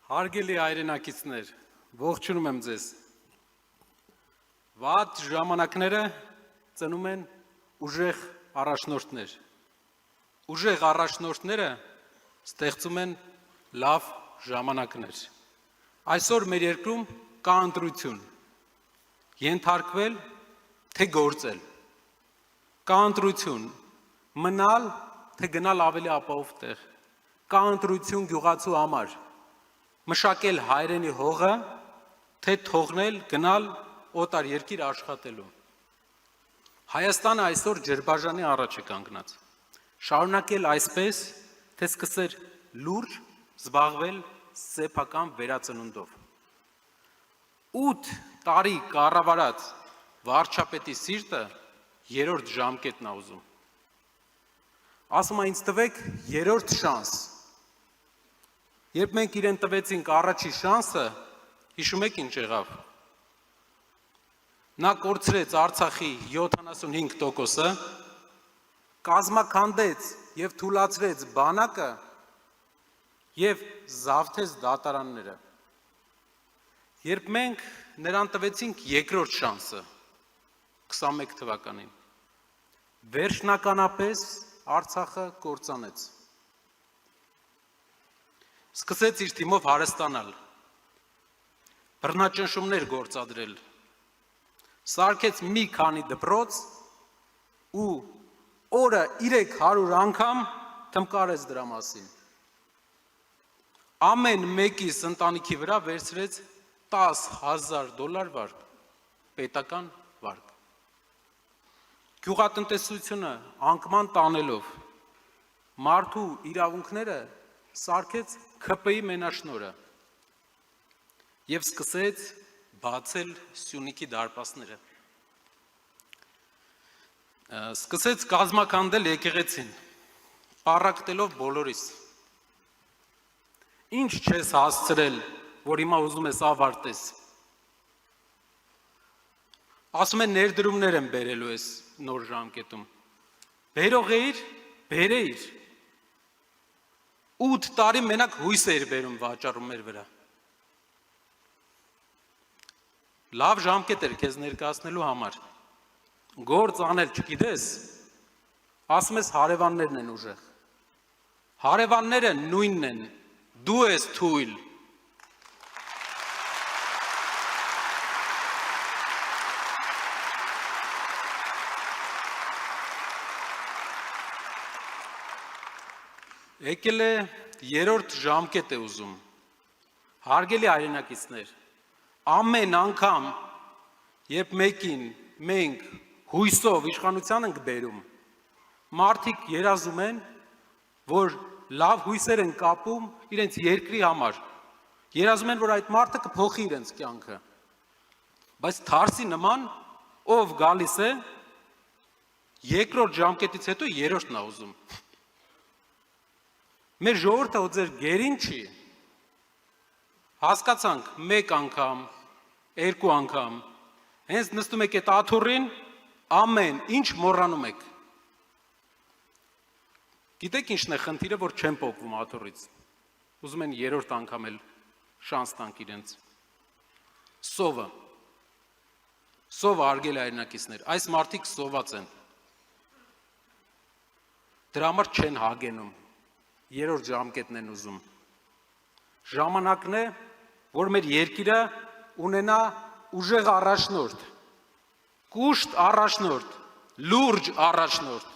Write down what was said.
Հարգելի հայրենակիցներ, ողջունում եմ ձեզ։ Վատ ժամանակները ծնում են ուժեղ առաջնորդներ։ Ուժեղ առաջնորդները ստեղծում են լավ ժամանակներ։ Այսօր մեր երկրում կա ընտրություն։ Ենթարկվել, թե գործել։ Կա ընտրություն, մնալ, թե գնալ ավելի ապահով տեղ։ Կա ընտրություն գյուղացու համար։ Մշակել հայրենի հողը, թե թողնել, գնալ օտար երկիր աշխատելու։ Հայաստանը այսօր ջրբաժանի առաջ է կանգնած։ Շարունակել այսպես, թե սկսեր լուրջ զբաղվել սեփական վերածնունդով։ 8 տարի կառավարած վարչապետի սիրտը երրորդ ժամկետն է ուզում։ Ասում է ինձ տվեք երրորդ շանս։ Երբ մենք իրեն տվեցինք առաջի շանսը, հիշում եք ինչ եղավ։ Նա կորցրեց Արցախի 75%-ը, կազմաքանդեց և թուլացրեց բանակը և զավթեց դատարանները։ Երբ մենք նրան տվեցինք երկրորդ շանսը, 21 թվականին, վերջնականապես Արցախը կործանեց։ Սկսեց իր թիմով հարստանալ, բռնաճնշումներ գործադրել, սարքեց մի քանի դպրոց ու օրը 300 անգամ թմկարեց դրա մասին։ Ամեն մեկիս ընտանիքի վրա վերցրեց $10,000 վարկ, պետական վարկ։ Գյուղատնտեսությունը անկման տանելով, մարդու իրավունքները սարքեց ՔՊ-ի մենաշնորհը և սկսեց բացել Սյունիքի դարպասները։ Սկսեց կազմաքանդել եկեղեցին, պառակտելով բոլորիս։ Ինչ չես հասցրել, որ հիմա ուզում ես ավարտես։ Ասում են ներդրումներ են բերելու ես նոր ժամկետում։ Բերող էիր, բերեիր։ 8 տարի մենակ հույս էիր բերում վաճառում մեր վրա։ Լավ ժամկետ էր քեզ ներկայացնելու համար։ Գործ անել չգիտես, ասում ես հարևաններն են ուժեղ։ Հարևանները նույնն են, դու ես թույլ։ Եկել է երրորդ ժամկետ է ուզում։ Հարգելի հայրենակիցներ, ամեն անգամ, երբ մեկին մենք հույսով իշխանության ենք բերում, մարդիկ երազում են, որ լավ հույսեր են կապում իրենց երկրի համար, երազում են, որ այդ մարդը կփոխի իրենց կյանքը, բայց թարսի նման, ով գալիս է, երկրորդ ժամկետից հետո երրորդն է ուզում։ Մեր ժողովուրդը ձեր գերին չի, հասկացանք մեկ անգամ, երկու անգամ, հենց նստում եք այդ աթոռին, ամեն ինչ մոռանում եք։ Գիտեք ինչն է խնդիրը, որ չեն պոկվում աթոռից, ուզում են երրորդ անգամ էլ շանս տանք իրենց։ Սովը, հարգելի հայրենակիցներ, այս մարդիկ սոված են, դրա համար չեն հագենում, երրորդ ժամկետն են ուզում։ Ժամանակն է, որ մեր երկիրը ունենա ուժեղ առաջնորդ, կուշտ առաջնորդ, լուրջ առաջնորդ,